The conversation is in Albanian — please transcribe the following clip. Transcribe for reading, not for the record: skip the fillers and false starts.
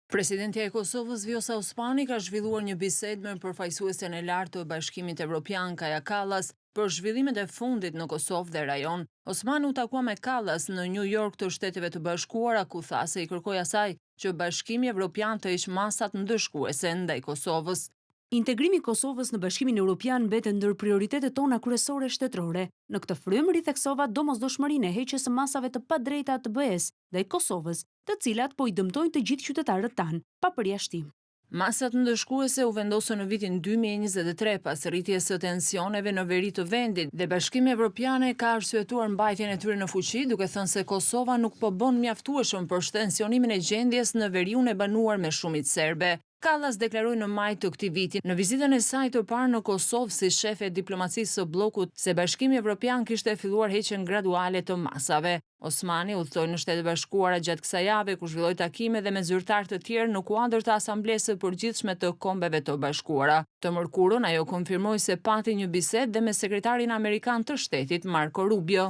Presidentja e Kosovës Vjosa Osmani ka zhvilluar një bisedë me përfaqësuesen e lartë të Bashkimit Evropian Kaja Kallas për zhvillimet e fundit në Kosovë dhe rajon. Osmani u takua me Kallas në New York të Shteteve të Bashkuara, ku tha se i kërkoi asaj që Bashkimi Evropian të heqë masat ndëshkuese ndaj Kosovës. Integrimi i Kosovës në Bashkimin Evropian mbetet ndër prioritetet tona kryesore shtetërore. Në këtë frymë ritheksova domosdoshmërinë e heqjes së masave të padrejta të BE-s ndaj Kosovës, të cilat po i dëmtojnë të gjithë qytetarët tanë, pa përjashtim. Masat ndëshkuese u vendosën në vitin 2023 pas rritjes së tensioneve në veri të vendit dhe Bashkimi Evropian ka arsyetuar mbajtjen e tyre në fuqi, duke thënë se Kosova nuk po bën mjaftueshëm për shtensionimin e gjendjes në veriun e banuar me shumicë serbe. Kallas deklaroi në maj të këtij viti në vizitën e saj të parë në Kosovë si shefe e diplomacisë së bllokut se Bashkimi Evropian kishte filluar heqjen graduale të masave. Osmani udhtoi në Shtetet e Bashkuara gjatë kësaj jave, ku zhvilloi takime dhe me zyrtarë të tjerë në kuadër të Asamblesë së Përgjithshme të Kombeve të Bashkuara. Të mërkurën ajo konfirmoi se pati një bisedë dhe me sekretarin amerikan të shtetit Marco Rubio.